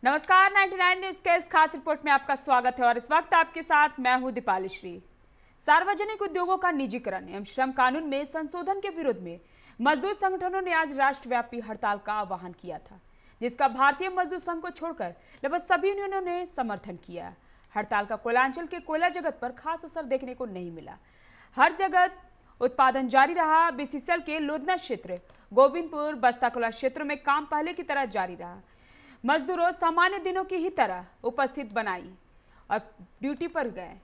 नमस्कार, 99 न्यूज के इस खास रिपोर्ट में आपका स्वागत है और इस वक्त आपके साथ मैं हूं दीपाली श्री। सार्वजनिक उद्योगों का निजीकरण एवं श्रम कानून में संशोधन के विरोध में मजदूर संगठनों ने आज राष्ट्रव्यापी हड़ताल का आह्वान किया था, जिसका भारतीय मजदूर संघ को छोड़कर लगभग सभी यूनियनों ने समर्थन किया। हड़ताल का कोयलांचल के कोयला जगत पर खास असर देखने को नहीं मिला। हर जगह उत्पादन जारी रहा। बीसीसीएल के लोधना क्षेत्र, गोविंदपुर, बस्ताकोला क्षेत्रों में काम पहले की तरह जारी रहा। मजदूरों सामान्य दिनों की ही तरह उपस्थित बनाई और ड्यूटी पर गए।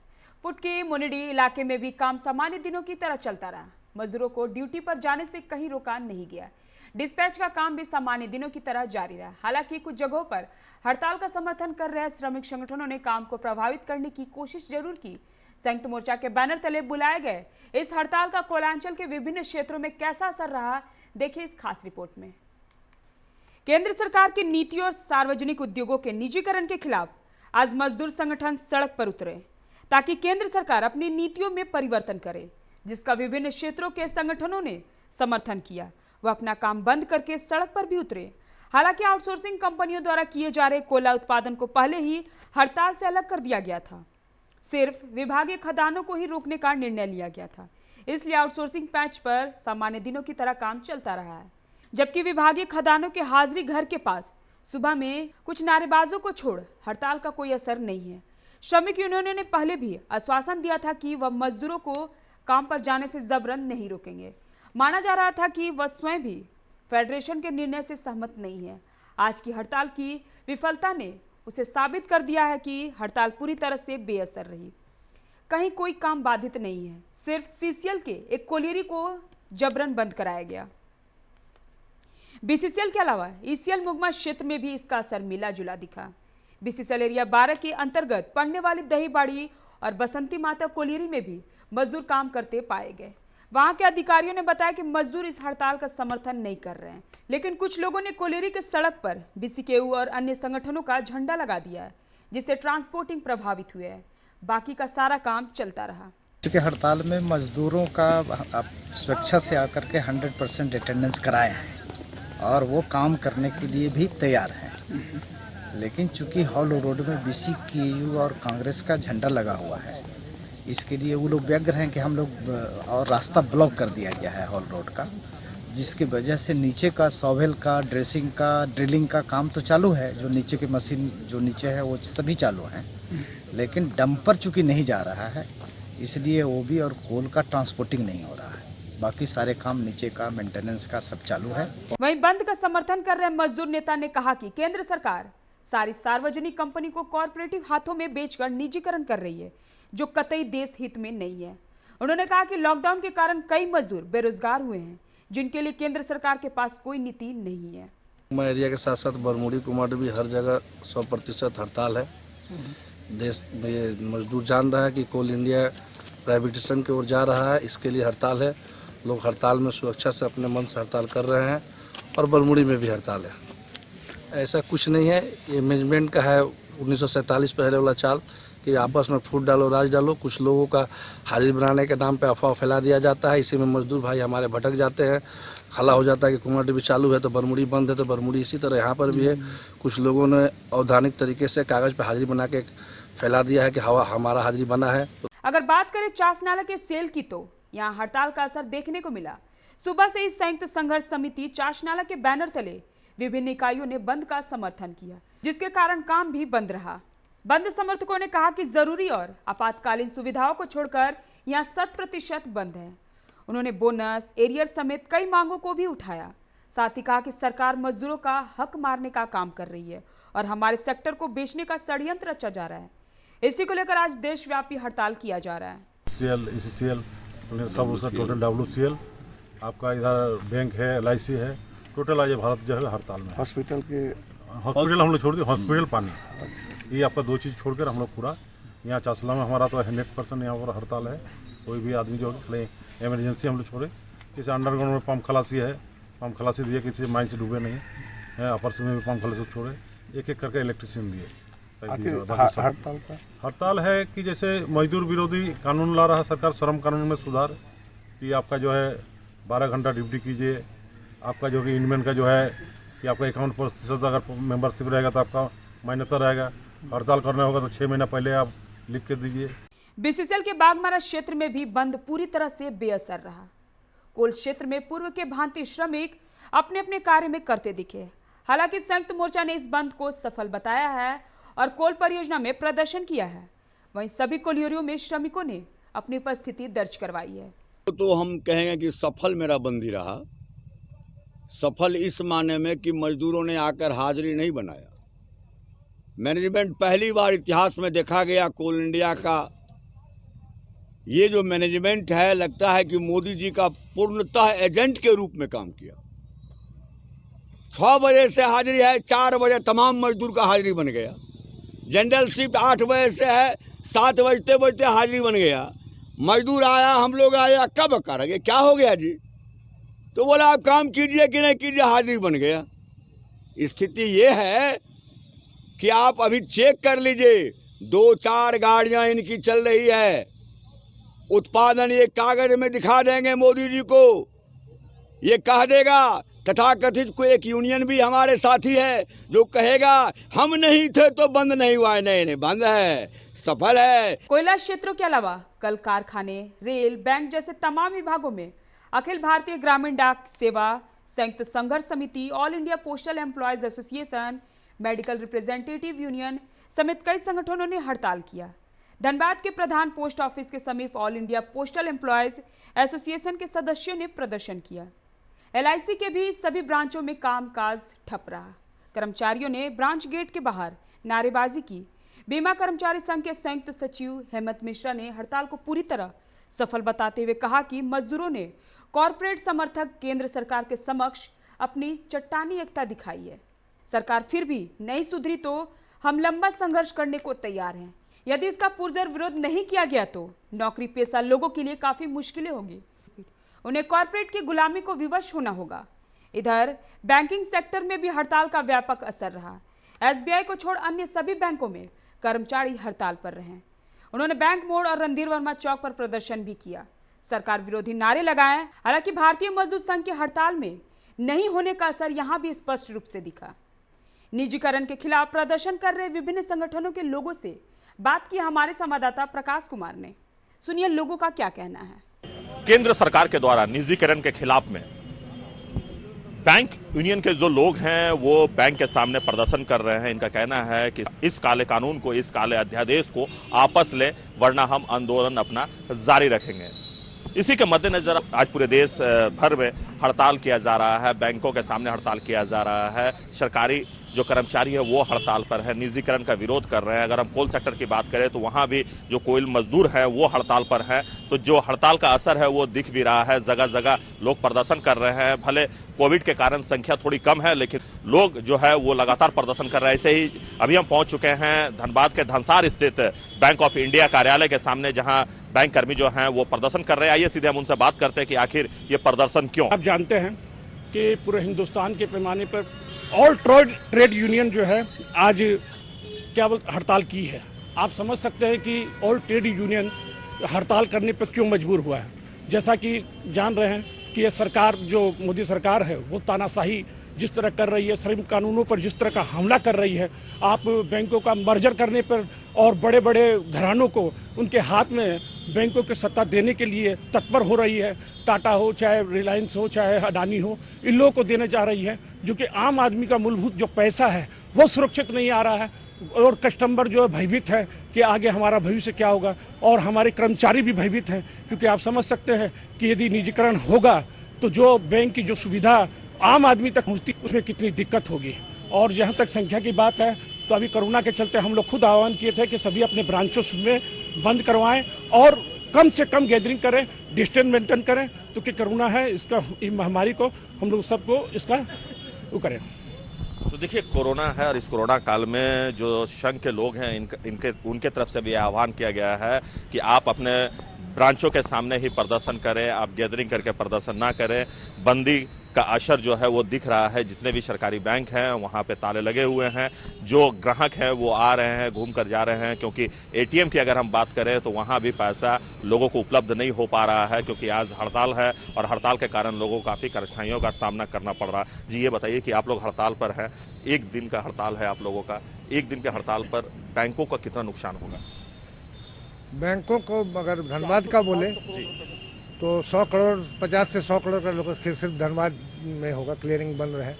पुटकी मुनिडी इलाके में भी काम सामान्य दिनों की तरह चलता रहा। मजदूरों को ड्यूटी पर जाने से कहीं रोका नहीं गया। डिस्पैच का काम भी सामान्य दिनों की तरह जारी रहा। हालांकि कुछ जगहों पर हड़ताल का समर्थन कर रहे श्रमिक संगठनों ने काम को प्रभावित करने की कोशिश जरूर की। संयुक्त मोर्चा के बैनर तले बुलाए गए इस हड़ताल का कोयलांचल के विभिन्न क्षेत्रों में कैसा असर रहा, देखिए इस खास रिपोर्ट में। केंद्र सरकार की नीतियों और सार्वजनिक उद्योगों के निजीकरण के खिलाफ आज मजदूर संगठन सड़क पर उतरे ताकि केंद्र सरकार अपनी नीतियों में परिवर्तन करे, जिसका विभिन्न क्षेत्रों के संगठनों ने समर्थन किया। वह अपना काम बंद करके सड़क पर भी उतरे। हालांकि आउटसोर्सिंग कंपनियों द्वारा किए जा रहे कोयला उत्पादन को पहले ही हड़ताल से अलग कर दिया गया था। सिर्फ विभागीय खदानों को ही रोकने का निर्णय लिया गया था, इसलिए आउटसोर्सिंग पैच पर सामान्य दिनों की तरह काम चलता रहा है। जबकि विभागीय खदानों के हाजिरी घर के पास सुबह में कुछ नारेबाजों को छोड़ हड़ताल का कोई असर नहीं है। श्रमिक यूनियनों ने पहले भी आश्वासन दिया था कि वह मजदूरों को काम पर जाने से जबरन नहीं रोकेंगे। माना जा रहा था कि वह स्वयं भी फेडरेशन के निर्णय से सहमत नहीं है। आज की हड़ताल की विफलता ने उसे साबित कर दिया है कि हड़ताल पूरी तरह से बेअसर रही। कहीं कोई काम बाधित नहीं है। सिर्फ सीसीएल के एक कोलियरी को जबरन बंद कराया गया। बीसीसीएल के अलावा ईसीएल मुगमा क्षेत्र में भी इसका असर मिला जुला दिखा। बीसीसीएल एरिया 12 के अंतर्गत पड़ने वाली दहीबाड़ी और बसंती माता कोलियरी में भी मजदूर काम करते पाए गए। वहां के अधिकारियों ने बताया कि मजदूर इस हड़ताल का समर्थन नहीं कर रहे हैं, लेकिन कुछ लोगों ने कोलियरी के सड़क पर बीसीकेयू और अन्य संगठनों का झंडा लगा दिया है, जिससे ट्रांसपोर्टिंग प्रभावित हुए है। बाकी का सारा काम चलता रहा। इसके हड़ताल में मजदूरों का स्वेच्छा से आकर के 100% अटेंडेंस कराए हैं और वो काम करने के लिए भी तैयार हैं। लेकिन चूंकि हॉल रोड में बीसीकेयू और कांग्रेस का झंडा लगा हुआ है, इसके लिए वो लोग व्यग्र हैं कि हम लोग और रास्ता ब्लॉक कर दिया गया है हॉल रोड का, जिसकी वजह से नीचे का सॉवेल का, ड्रेसिंग का, ड्रिलिंग का काम तो चालू है। जो नीचे की मशीन जो नीचे है वो सभी चालू हैं, लेकिन डंपर चूँकि नहीं जा रहा है, इसलिए ओबी और कोल का ट्रांसपोर्टिंग नहीं हो रहा है। बाकी सारे काम नीचे का मेंटेनेंस का सब चालू है। वहीं बंद का समर्थन कर रहे मजदूर नेता ने कहा कि केंद्र सरकार सारी सार्वजनिक कंपनी को कॉर्पोरेटिव हाथों में बेचकर निजीकरण कर रही है, जो कतई देश हित में नहीं है। उन्होंने कहा कि लॉकडाउन के कारण कई मजदूर बेरोजगार हुए हैं, जिनके लिए केंद्र सरकार के पास कोई नीति नहीं है। मुगमा एरिया के साथ साथ बरमूडी कुमार भी हर जगह 100% हड़ताल है। देश में मजदूर जान रहा है कि कोल इंडिया प्राइवेटाइजेशन की ओर जा रहा है, इसके लिए हड़ताल है। लोग हड़ताल में सुरक्षा से अपने मन से हड़ताल कर रहे हैं और बरमूडी में भी हड़ताल है। ऐसा कुछ नहीं है, ये मैनेजमेंट का है 1947 पहले वाला चाल कि आपस में फूट डालो राज डालो। कुछ लोगों का हाजिरी बनाने के नाम पे अफवाह फैला दिया जाता है, इसी में मजदूर भाई हमारे भटक जाते हैं। खला हो जाता है कि कुमार भी चालू है तो बरमूडी बंद है, तो बरमूडी इसी तरह यहाँ पर भी है। कुछ लोगों ने अवधानिक तरीके से कागज़ पर हाजिरी बना के फैला दिया है कि हमारा हाजिरी बना है। अगर बात करें चास नाला के सेल की, तो यहाँ हड़ताल का असर देखने को मिला। सुबह से ही संयुक्त संघर्ष समिति चास नाला के बैनर तले विभिन्न इकाइयों ने बंद का समर्थन किया, जिसके कारण काम भी बंद रहा। बंद समर्थकों ने कहा कि जरूरी और आपातकालीन सुविधाओं को छोड़कर यहाँ 100% बंद है। उन्होंने बोनस, एरियर समेत कई मांगों को भी उठाया। साथ ही कहा कि सरकार मजदूरों का हक मारने का काम कर रही है और हमारे सेक्टर को बेचने का षड्यंत्र रचा जा रहा है। इसी को लेकर आज देशव्यापी हड़ताल किया जा रहा है। ECCL सब उसका टोटल WCL, आपका इधर बैंक है, LIC है, टोटल आज भारत जो है हड़ताल में। हॉस्पिटल हम लोग छोड़ दिए, हॉस्पिटल पानी, ये आपका 2 चीज़ छोड़कर हम लोग पूरा यहाँ चासला में हमारा तो 100% यहाँ पर हड़ताल है। कोई भी आदमी जो इमरजेंसी हम लोग छोड़े, किसी अंडरग्राउंड में पंप खलासी है, पंप खलासी दिए, किसी माइन से डूबे नहीं है, अपर में भी पंप खलासी छोड़े, एक एक करके इलेक्ट्रिशियन दिए। हड़ताल है कि जैसे मजदूर विरोधी कानून ला रहा है सरकार, श्रम कानून में सुधार, कि आपका जो है 12 घंटा ड्यूटी कीजिए, आपका जो कि इनमेन का जो है कि आपका 51% अगर मेंबरशिप रहेगा तो आपका मान्यता रहेगा। हड़ताल करना होगा तो 6 महीना पहले आप लिख के दीजिए। बीसीसीएल के बाघमारा क्षेत्र में भी बंद पूरी तरह से बेअसर रहा। कोल क्षेत्र में पूर्व के भांति श्रमिक अपने अपने कार्य में करते दिखे। हालांकि संयुक्त मोर्चा ने इस बंद को सफल बताया है और कोल परियोजना में प्रदर्शन किया है। वहीं सभी कोलियोरियों में श्रमिकों ने अपनी उपस्थिति दर्ज करवाई है। तो हम कहेंगे कि सफल मेरा बंद ही रहा। सफल इस माने में कि मजदूरों ने आकर हाजिरी नहीं बनाया। मैनेजमेंट पहली बार इतिहास में देखा गया कोल इंडिया का ये जो मैनेजमेंट है, लगता है कि मोदी जी का पूर्णतः एजेंट के रूप में काम किया। 6 बजे से हाजिरी है, 4 बजे तमाम मजदूर का हाजिरी बन गया। जनरल शिफ्ट 8 बजे से है, 7 बजते बजते हाजिरी बन गया। मजदूर आया, हम लोग आया, कब करेंगे, क्या हो गया जी? तो बोला आप काम कीजिए कि नहीं कीजिए, हाजिरी बन गया। स्थिति ये है कि आप अभी चेक कर लीजिए, 2-4 गाड़ियां इनकी चल रही है। उत्पादन ये कागज में दिखा देंगे मोदी जी को, ये कह देगा। तथाकथित को एक यूनियन भी हमारे साथी है जो कहेगा हम नहीं थे तो बंद नहीं हुआ है। नहीं, बंद है, सफल है। कोयला क्षेत्रों के अलावा कल कारखाने, रेल, बैंक जैसे तमाम विभागों में अखिल भारतीय ग्रामीण डाक सेवा, संयुक्त संघर्ष समिति, all India postal employees association, medical representative union समेत कई संगठनों ने हड़ताल किया। धनबाद के प्रधान पोस्ट ऑफिस के समीप all India postal employees association के सदस्यों ने प्रदर्शन किया। LIC के भी सभी ब्रांचों में कामकाज ठप रहा। कर्मचारियों ने ब्रांच गेट के बाहर नारेबाजी की। बीमा कर्मचारी संघ के संयुक्त सचिव हेमंत मिश्रा ने हड़ताल को पूरी तरह सफल बताते हुए कहा कि मजदूरों ने कॉरपोरेट समर्थक केंद्र सरकार के समक्ष अपनी चट्टानी एकता दिखाई है। सरकार फिर भी नहीं सुधरी तो हम लंबा संघर्ष करने को तैयार हैं। यदि इसका पुरजोर विरोध नहीं किया गया तो नौकरी पेशा लोगों के लिए काफी मुश्किलें होंगी। उन्हें कॉरपोरेट की गुलामी को विवश होना होगा। इधर बैंकिंग सेक्टर में भी हड़ताल का व्यापक असर रहा। SBI को छोड़ अन्य सभी बैंकों में कर्मचारी हड़ताल पर रहे। उन्होंने बैंक मोड़ और रणधीर वर्मा चौक पर प्रदर्शन भी किया, सरकार विरोधी नारे लगाए। हालांकि भारतीय मजदूर संघ की हड़ताल में नहीं होने का असर यहां भी स्पष्ट रूप से दिखा। निजीकरण के खिलाफ प्रदर्शन कर रहे विभिन्न संगठनों के लोगों से बात की हमारे संवाददाता प्रकाश कुमार ने। सुनिए लोगों का क्या कहना है। केंद्र सरकार के द्वारा निजीकरण के खिलाफ में बैंक यूनियन के जो लोग हैं वो बैंक के सामने प्रदर्शन कर रहे हैं। इनका कहना है कि इस काले कानून को, इस काले अध्यादेश को आपस ले, वरना हम आंदोलन अपना जारी रखेंगे। इसी के मद्देनजर आज पूरे देश भर में हड़ताल किया जा रहा है। बैंकों के सामने हड़ताल किया जा रहा है। सरकारी जो कर्मचारी है वो हड़ताल पर है, निजीकरण का विरोध कर रहे हैं। अगर हम कोल सेक्टर की बात करें तो वहां भी जो कोयल मजदूर है वो हड़ताल पर है। तो जो हड़ताल का असर है वो दिख भी रहा है। जगह जगह लोग प्रदर्शन कर रहे हैं। भले कोविड के कारण संख्या थोड़ी कम है, लेकिन लोग जो है वो लगातार प्रदर्शन कर रहे हैं। ऐसे ही अभी हम पहुंच चुके हैं धनबाद के धनसार स्थित बैंक ऑफ इंडिया कार्यालय के सामने, जहां बैंक कर्मी जो हैं वो प्रदर्शन कर रहे हैं। आइए सीधे हम उनसे बात करते हैं कि आखिर ये प्रदर्शन क्यों। आप जानते हैं कि पूरे हिंदुस्तान के पैमाने पर ऑल ट्रेड यूनियन जो है आज क्या हड़ताल की है। आप समझ सकते हैं कि ऑल ट्रेड यूनियन हड़ताल करने पर क्यों मजबूर हुआ है। जैसा कि जान रहे हैं कि ये सरकार जो मोदी सरकार है वो तानाशाही जिस तरह कर रही है, श्रम कानूनों पर जिस तरह का हमला कर रही है, आप बैंकों का मर्जर करने पर और बड़े बड़े घरानों को उनके हाथ में बैंकों की सत्ता देने के लिए तत्पर हो रही है। टाटा हो, चाहे रिलायंस हो, चाहे अडानी हो, इन लोगों को देने जा रही है, जो कि आम आदमी का मूलभूत जो पैसा है वो सुरक्षित नहीं आ रहा है। और कस्टमर जो है भयभीत है कि आगे हमारा भविष्य क्या होगा, और हमारे कर्मचारी भी भयभीत हैं, क्योंकि आप समझ सकते हैं कि यदि निजीकरण होगा तो जो बैंक की जो सुविधा आम आदमी तक पहुँचती उसमें कितनी दिक्कत होगी। और जहाँ तक संख्या की बात है तो अभी कोरोना के चलते हम लोग खुद आह्वान किए थे कि सभी अपने ब्रांचों में बंद करवाएं और कम से कम गैदरिंग करें, डिस्टेंस मेंटेन करें, क्योंकि कोरोना है, इसका महामारी को हम लोग सबको इसका वो करें। तो देखिए कोरोना है और इस कोरोना काल में जो संघ के लोग हैं उनके तरफ से भी आह्वान किया गया है कि आप अपने ब्रांचों के सामने ही प्रदर्शन करें, आप गैदरिंग करके प्रदर्शन ना करें। बंदी का असर जो है वो दिख रहा है। जितने भी सरकारी बैंक हैं वहाँ पे ताले लगे हुए हैं। जो ग्राहक हैं वो आ रहे हैं, घूम कर जा रहे हैं, क्योंकि ATM की अगर हम बात करें तो वहाँ भी पैसा लोगों को उपलब्ध नहीं हो पा रहा है, क्योंकि आज हड़ताल है और हड़ताल के कारण लोगों को काफ़ी कठिनाइयों का सामना करना पड़ रहा है। जी ये बताइए कि आप लोग हड़ताल पर हैं, एक दिन का हड़ताल है आप लोगों का, एक दिन के हड़ताल पर बैंकों का कितना नुकसान होगा? बैंकों को अगर धनबाद का बोले तो 100 करोड़ 50 से 100 करोड़ का लोग सिर्फ धनबाद में होगा, क्लियरिंग बंद रहे,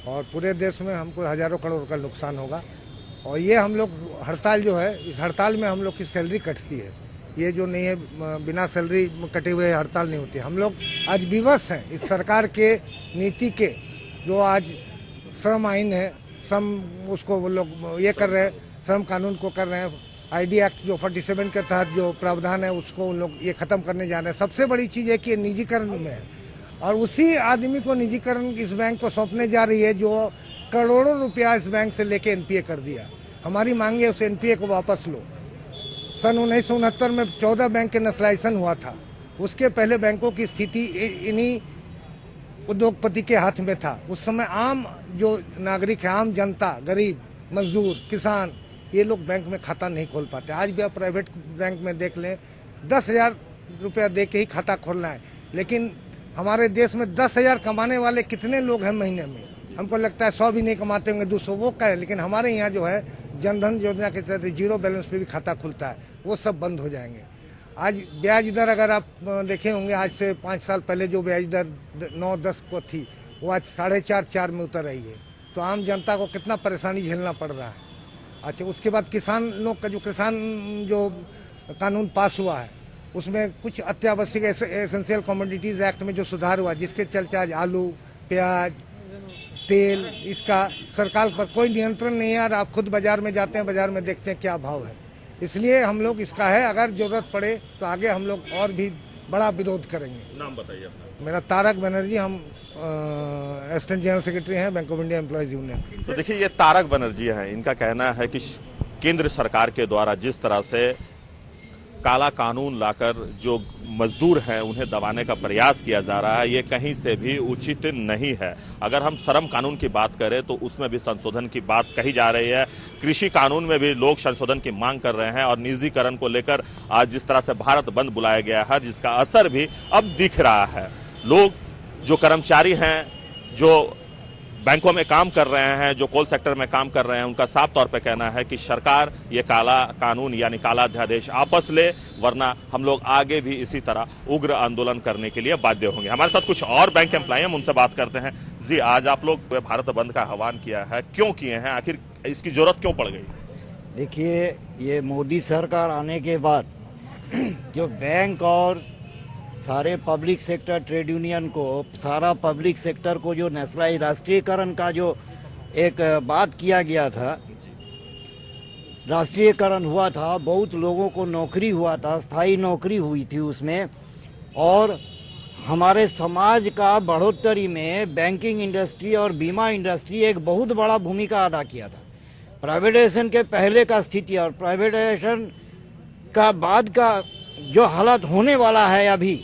और पूरे देश में हमको हज़ारों करोड़ का नुकसान होगा। और ये हम लोग हड़ताल जो है, इस हड़ताल में हम लोग की सैलरी कटती है, ये जो नहीं है बिना सैलरी कटे हुए हड़ताल नहीं होती। हम लोग आज विवश हैं इस सरकार के नीति के, जो आज श्रम आइन है, श्रम उसको वो लोग ये कर रहे हैं, श्रम कानून को कर रहे हैं, आईडी एक्ट जो 47 के तहत जो प्रावधान है उसको उन लोग ये ख़त्म करने जा रहे हैं। सबसे बड़ी चीज़ है कि ये निजीकरण में है, और उसी आदमी को निजीकरण इस बैंक को सौंपने जा रही है जो करोड़ों रुपया इस बैंक से लेके एनपीए कर दिया। हमारी मांग है उस एनपीए को वापस लो। सन 1969 में 14 बैंक के नेशनलाइजेशन हुआ था, उसके पहले बैंकों की स्थिति इन्हीं उद्योगपति के हाथ में था। उस समय आम जो नागरिक है, आम जनता, गरीब, मजदूर, किसान, ये लोग बैंक में खाता नहीं खोल पाते। आज भी आप प्राइवेट बैंक में देख लें, 10,000 रुपया दे के ही खाता खोलना है, लेकिन हमारे देश में 10,000 कमाने वाले कितने लोग हैं महीने में? हमको लगता है 100 भी नहीं कमाते होंगे, 200 वो का है। लेकिन हमारे यहाँ जो है जनधन योजना के तहत 0 बैलेंस पे भी खाता खुलता है, वो सब बंद हो जाएंगे। आज ब्याज दर अगर आप देखे होंगे, आज से 5 साल पहले जो ब्याज दर 9-10 को थी, वो आज 4.5-4 में उतर रही है। तो आम जनता को कितना परेशानी झेलना पड़ रहा है। अच्छा, उसके बाद किसान लोग का जो कानून पास हुआ है, उसमें कुछ अत्यावश्यक एसेंशियल कमोडिटीज़ एक्ट में जो सुधार हुआ, जिसके चलते आज आलू, प्याज, तेल, इसका सरकार पर कोई नियंत्रण नहीं है। और आप खुद बाजार में जाते हैं, बाजार में देखते हैं क्या भाव है। इसलिए हम लोग इसका है, अगर जरूरत पड़े तो आगे हम लोग और भी बड़ा विरोध करेंगे। नाम बताइए अपना। मेरा तारक बनर्जी, हम असिस्टेंट जनरल सेक्रेटरी हैं bank of India employees union. तो देखिए, ये तारक बनर्जी हैं, इनका कहना है कि केंद्र सरकार के द्वारा जिस तरह से काला कानून लाकर जो मजदूर हैं उन्हें दबाने का प्रयास किया जा रहा है, ये कहीं से भी उचित नहीं है। अगर हम श्रम कानून की बात करें तो उसमें भी संशोधन की बात कही जा रही है। कृषि कानून में भी लोग संशोधन की मांग कर रहे हैं, और निजीकरण को लेकर आज जिस तरह से भारत बंद बुलाया गया है, जिसका असर भी अब दिख रहा है। लोग जो कर्मचारी हैं, जो बैंकों में काम कर रहे हैं, जो कोल सेक्टर में काम कर रहे हैं, उनका साफ तौर पे कहना है कि सरकार ये काला कानून यानी काला अध्यादेश वापस ले, वरना हम लोग आगे भी इसी तरह उग्र आंदोलन करने के लिए बाध्य होंगे। हमारे साथ कुछ और बैंक एम्प्लॉय हैं, उनसे बात करते हैं। जी, आज आप लोग भारत बंद का आह्वान किया है, क्यों किए हैं? आखिर इसकी जरूरत क्यों पड़ गई? देखिए, ये मोदी सरकार आने के बाद जो बैंक और सारे पब्लिक सेक्टर ट्रेड यूनियन को, सारा पब्लिक सेक्टर को जो नेशनलाइज राष्ट्रीयकरण का जो एक बात किया गया था, राष्ट्रीयकरण हुआ था, बहुत लोगों को नौकरी हुआ था, स्थायी नौकरी हुई थी उसमें, और हमारे समाज का बढ़ोतरी में बैंकिंग इंडस्ट्री और बीमा इंडस्ट्री एक बहुत बड़ा भूमिका अदा किया था। प्राइवेटाइजेशन के पहले का स्थिति और प्राइवेटाइजेशन का बाद का जो हालत होने वाला है अभी,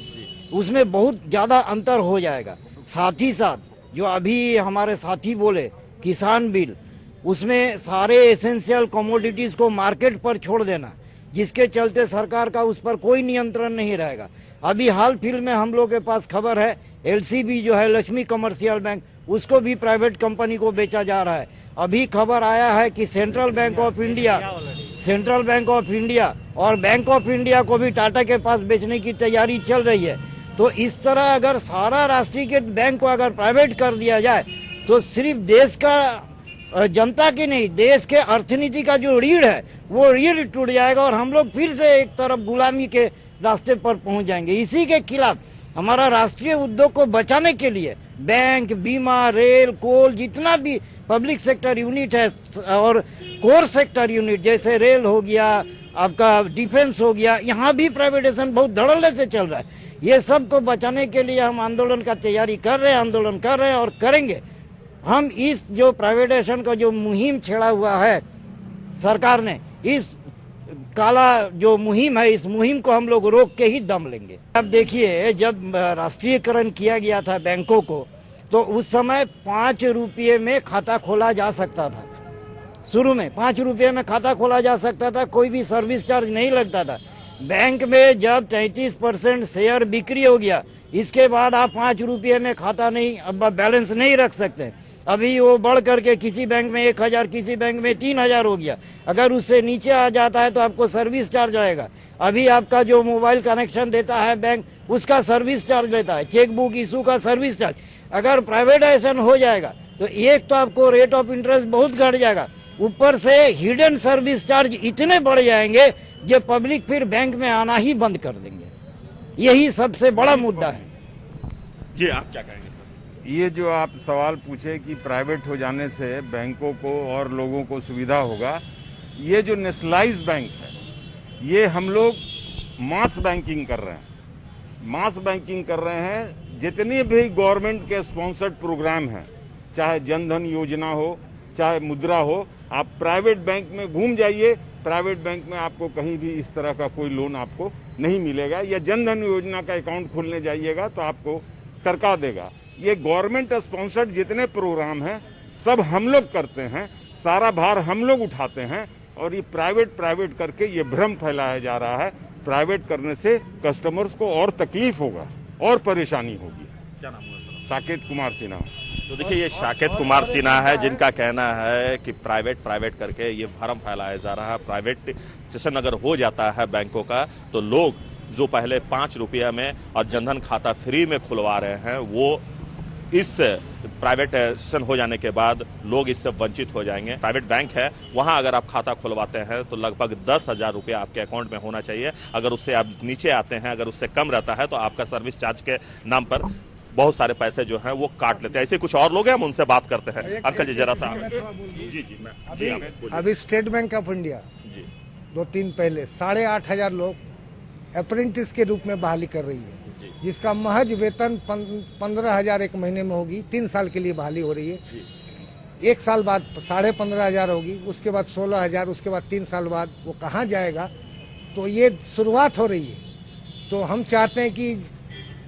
उसमें बहुत ज़्यादा अंतर हो जाएगा। साथ ही साथ जो अभी हमारे साथी बोले किसान बिल, उसमें सारे एसेंशियल कमोडिटीज़ को मार्केट पर छोड़ देना, जिसके चलते सरकार का उस पर कोई नियंत्रण नहीं रहेगा। अभी हाल फिल में हम लोग के पास खबर है, एलसीबी जो है लक्ष्मी कमर्शियल बैंक, उसको भी प्राइवेट कंपनी को बेचा जा रहा है। अभी खबर आया है कि सेंट्रल बैंक ऑफ इंडिया और बैंक ऑफ इंडिया को भी टाटा के पास बेचने की तैयारी चल रही है। तो इस तरह अगर सारा राष्ट्रीयकृत बैंक को अगर प्राइवेट कर दिया जाए तो सिर्फ देश का जनता की नहीं, देश के अर्थनीति का जो रीढ़ है वो रीढ़ टूट जाएगा, और हम लोग फिर से एक तरफ गुलामी के रास्ते पर पहुंच जाएंगे। इसी के खिलाफ हमारा राष्ट्रीय उद्योग को बचाने के लिए बैंक, बीमा, रेल, कोल, जितना भी पब्लिक सेक्टर यूनिट है और कोर सेक्टर यूनिट जैसे रेल हो गया, आपका डिफेंस हो गया, यहाँ भी प्राइवेटाइजेशन बहुत धड़ल्ले से चल रहा है। ये सब को बचाने के लिए हम आंदोलन का तैयारी कर रहे हैं, आंदोलन कर रहे हैं और करेंगे। हम इस जो प्राइवेटाइजेशन का जो मुहिम छेड़ा हुआ है सरकार ने, इस काला जो मुहिम है, इस मुहिम को हम लोग रोक के ही दम लेंगे। अब देखिए, जब राष्ट्रीयकरण किया गया था बैंकों को, तो उस समय 5 रुपये में खाता खोला जा सकता था। शुरू में 5 रुपये में खाता खोला जा सकता था, कोई भी सर्विस चार्ज नहीं लगता था। बैंक में जब 33% शेयर बिक्री हो गया, इसके बाद आप 5 रुपये में खाता नहीं, अब बैलेंस नहीं रख सकते। अभी वो बढ़ करके किसी बैंक में 1000, किसी बैंक में 3000 हो गया। अगर उससे नीचे आ जाता है तो आपको सर्विस चार्ज आएगा। अभी आपका जो मोबाइल कनेक्शन देता है बैंक, उसका सर्विस चार्ज लेता है, चेकबुक इशू का सर्विस चार्ज। अगर प्राइवेटाइजेशन हो जाएगा तो एक तो आपको रेट ऑफ इंटरेस्ट बहुत घट जाएगा, ऊपर से हिडन सर्विस चार्ज इतने बढ़ जाएंगे जो पब्लिक फिर बैंक में आना ही बंद कर देंगे। यही सबसे बड़ा मुद्दा है। जी आप क्या कहेंगे सर? ये जो आप सवाल पूछे कि प्राइवेट हो जाने से बैंकों को और लोगों को सुविधा होगा, ये जो नेशनलाइज बैंक है ये हम लोग मास बैंकिंग कर रहे हैं। मास बैंकिंग कर रहे हैं। जितने भी गवर्नमेंट के स्पॉन्सर्ड प्रोग्राम हैं, चाहे जनधन योजना हो, चाहे मुद्रा हो, आप प्राइवेट बैंक में घूम जाइए, प्राइवेट बैंक में आपको कहीं भी इस तरह का कोई लोन आपको नहीं मिलेगा। या जनधन योजना का अकाउंट खोलने जाइएगा तो आपको टरका देगा। ये गवर्नमेंट स्पॉन्सर्ड जितने प्रोग्राम हैं सब हम लोग करते हैं, सारा भार हम लोग उठाते हैं। और ये प्राइवेट करके ये भ्रम फैलाया जा रहा है। प्राइवेट करने से कस्टमर्स को और तकलीफ होगा और परेशानी होगी। क्या नाम है? साकेत कुमार सिन्हा। तो देखिए ये साकेत कुमार सिन्हा है जिनका कहना है कि प्राइवेट करके ये भ्रम फैलाया जा रहा है। प्राइवेटाइजेशन अगर हो जाता है बैंकों का तो लोग जो पहले 5 रुपया में और जनधन खाता फ्री में खुलवा रहे हैं, वो इस प्राइवेटाइजेशन हो जाने के बाद लोग इससे वंचित हो जाएंगे। प्राइवेट बैंक है, वहां अगर आप खाता खुलवाते हैं तो लगभग 10,000 रुपया आपके अकाउंट में होना चाहिए। अगर उससे आप नीचे आते हैं, अगर उससे कम रहता है तो आपका सर्विस चार्ज के नाम पर बहुत सारे पैसे जो हैं वो काट लेते हैं। ऐसे कुछ और लोग हैं, हम उनसे बात करते हैं। अंकल जी जरा सा जी। अभी स्टेट बैंक ऑफ इंडिया जी 2-3 पहले 8,500 लोग अप्रेंटिस के रूप में बहाली कर रही है, जिसका महज वेतन 15,000 एक महीने में होगी। 3 साल के लिए बहाली हो रही है। 1 साल बाद 15,500 होगी, उसके बाद 16,000, उसके बाद 3 साल बाद वो कहाँ जाएगा। तो ये शुरुआत हो रही है। तो हम चाहते हैं कि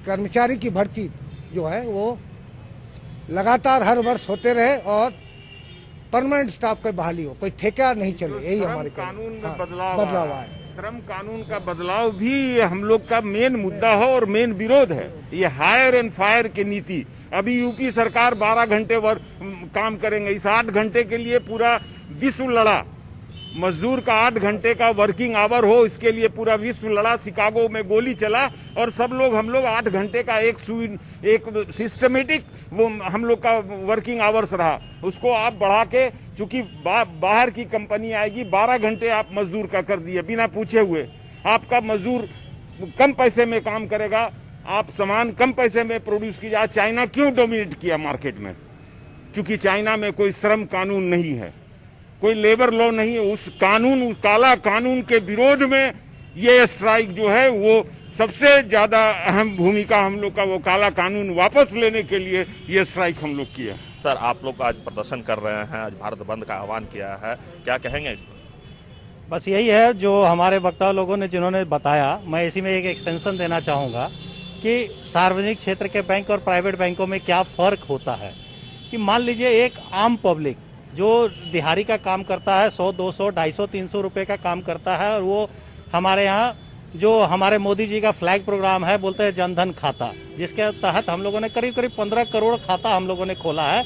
कर्मचारी की भर्ती जो है वो लगातार हर वर्ष होते रहे और परमानेंट स्टाफ की बहाली हो, कोई ठेका नहीं चले। यही हमारे कानून में हाँ, बदलाव आए। श्रम कानून का बदलाव भी हम लोग का मेन मुद्दा है और मेन विरोध है। ये हायर एंड फायर की नीति। अभी यूपी सरकार 12 घंटे काम करेंगे, इस 8 घंटे के लिए पूरा विश्व लड़ा। मजदूर का 8 घंटे का वर्किंग आवर हो, इसके लिए पूरा विश्व लड़ा। शिकागो में गोली चला और सब लोग हम लोग 8 घंटे का एक सिस्टमेटिक वो हम लोग का वर्किंग आवर्स रहा। उसको आप बढ़ा के, चूंकि बाहर की कंपनी आएगी, 12 घंटे आप मजदूर का कर दिए बिना पूछे हुए। आपका मजदूर कम पैसे में काम करेगा, आप सामान कम पैसे में प्रोड्यूस कीजिए। चाइना क्यों डोमिनेट किया मार्केट में? चूंकि चाइना में कोई श्रम कानून नहीं है, कोई लेबर लॉ नहीं है। उस काला कानून के विरोध में ये स्ट्राइक जो है वो सबसे ज्यादा अहम भूमिका हम लोग का, वो काला कानून वापस लेने के लिए ये स्ट्राइक हम लोग किया। सर आप लोग आज प्रदर्शन कर रहे हैं, आज भारत बंद का आह्वान किया है, क्या कहेंगे इस पर? बस यही है जो हमारे वक्ता लोगों ने जिन्होंने बताया। मैं इसी में एक एक्सटेंशन देना चाहूँगा कि सार्वजनिक क्षेत्र के बैंक और प्राइवेट बैंकों में क्या फ़र्क होता है। कि मान लीजिए एक आम पब्लिक जो दिहाड़ी का काम करता है, 100, 200, 250, 300 रुपये का काम करता है, और वो हमारे यहाँ जो हमारे मोदी जी का फ्लैग प्रोग्राम है, बोलते हैं जनधन खाता, जिसके तहत हम लोगों ने करीब 15 करोड़ खाता हम लोगों ने खोला है।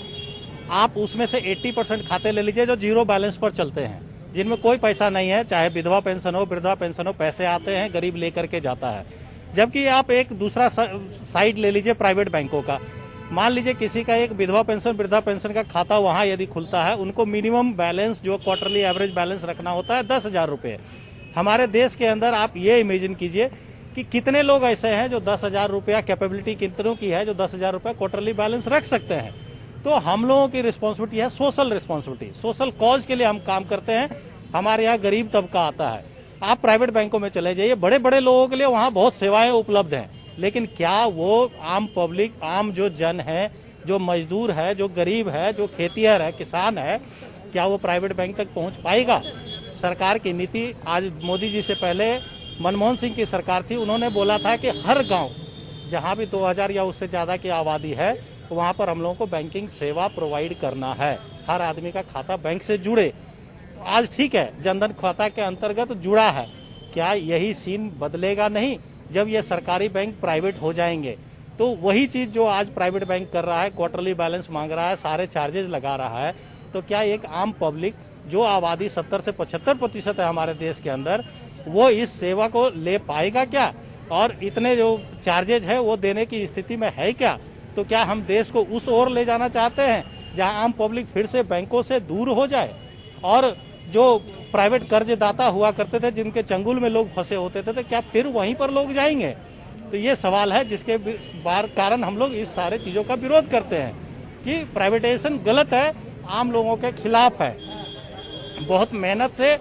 आप उसमें से 80% खाते ले लीजिए जो जीरो बैलेंस पर चलते हैं, जिनमें कोई पैसा नहीं है, चाहे विधवा पेंशन हो, वृद्धा पेंशन हो, पैसे आते हैं, गरीब लेकर के जाता है। जबकि आप एक दूसरा साइड ले लीजिए प्राइवेट बैंकों का। मान लीजिए किसी का एक विधवा पेंशन, वृद्धा पेंशन का खाता वहाँ यदि खुलता है, उनको मिनिमम बैलेंस जो क्वार्टरली एवरेज बैलेंस रखना होता है 10,000 रुपये। हमारे देश के अंदर आप ये इमेजिन कीजिए कि कितने लोग ऐसे हैं जो 10,000 रुपया, कैपेबिलिटी कितनों की है जो 10,000 रुपया क्वार्टरली बैलेंस रख सकते हैं। तो हम लोगों की रिस्पॉन्सिबिलिटी है सोशल रिस्पॉन्सिबिलिटी, सोशल कॉज के लिए हम काम करते हैं। हमारे यहाँ गरीब तबका आता है। आप प्राइवेट बैंकों में चले जाइए, बड़े बड़े लोगों के लिए वहाँ बहुत सेवाएं उपलब्ध हैं, लेकिन क्या वो आम पब्लिक, आम जो जन है, जो मजदूर है, जो गरीब है, जो खेतिहर है, किसान है, क्या वो प्राइवेट बैंक तक पहुँच पाएगा? सरकार की नीति, आज मोदी जी से पहले मनमोहन सिंह की सरकार थी, उन्होंने बोला था कि हर गांव जहां भी 2000 या उससे ज़्यादा की आबादी है वहां पर हम लोगों को बैंकिंग सेवा प्रोवाइड करना है, हर आदमी का खाता बैंक से जुड़े। आज ठीक है, जनधन खाता के अंतर्गत जुड़ा है, क्या यही सीन बदलेगा नहीं? जब ये सरकारी बैंक प्राइवेट हो जाएंगे तो वही चीज़ जो आज प्राइवेट बैंक कर रहा है, क्वार्टरली बैलेंस मांग रहा है, सारे चार्जेस लगा रहा है, तो क्या एक आम पब्लिक जो आबादी 70 से 75% है हमारे देश के अंदर, वो इस सेवा को ले पाएगा क्या? और इतने जो चार्जेज है वो देने की स्थिति में है क्या? तो क्या हम देश को उस ओर ले जाना चाहते हैं जहां आम पब्लिक फिर से बैंकों से दूर हो जाए और जो प्राइवेट कर्जदाता हुआ करते थे, जिनके चंगुल में लोग फंसे होते थे, तो क्या फिर वहीं पर लोग जाएंगे? तो ये सवाल है जिसके कारण हम लोग इस सारे चीज़ों का विरोध करते हैं कि प्राइवेटाइजेशन गलत है, आम लोगों के खिलाफ है। बहुत मेहनत से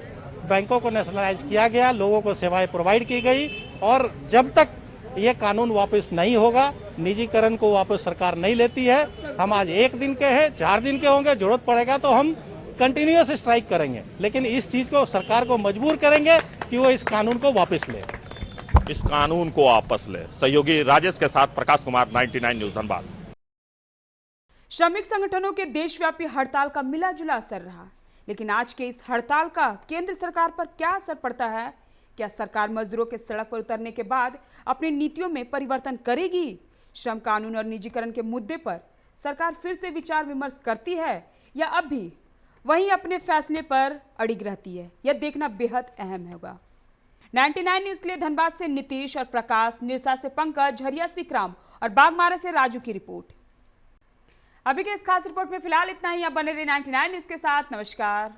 बैंकों को नेशनलाइज किया गया, लोगों को सेवाएं प्रोवाइड की गई, और जब तक ये कानून वापस नहीं होगा, निजीकरण को वापस सरकार नहीं लेती है, हम आज 1 दिन के हैं, 4 दिन के होंगे, जरूरत पड़ेगा तो हम कंटिन्यूअस स्ट्राइक करेंगे, लेकिन इस चीज को सरकार को मजबूर करेंगे कि वो इस कानून को वापस ले। इस कानून को वापस ले। सहयोगी राजेश के साथ प्रकाश कुमार, 99 न्यूज धनबाद। श्रमिक संगठनों के देशव्यापी हड़ताल का मिला जुला असर रहा, लेकिन आज के इस हड़ताल का केंद्र सरकार पर क्या असर पड़ता है? क्या सरकार मजदूरों के सड़क पर उतरने के बाद अपनी नीतियों में परिवर्तन करेगी? श्रम कानून और निजीकरण के मुद्दे पर सरकार फिर से विचार विमर्श करती है या अब भी वहीं अपने फैसले पर अड़िग रहती है? यह देखना बेहद अहम होगा। 99 न्यूज के लिए धनबाद से नीतीश और प्रकाश, निरसा से पंकज, झरिया सिकराम और बागमारा से राजू की रिपोर्ट। अभी के इस खास रिपोर्ट में फिलहाल इतना ही। आप बने रहे 99 न्यूज के साथ। नमस्कार।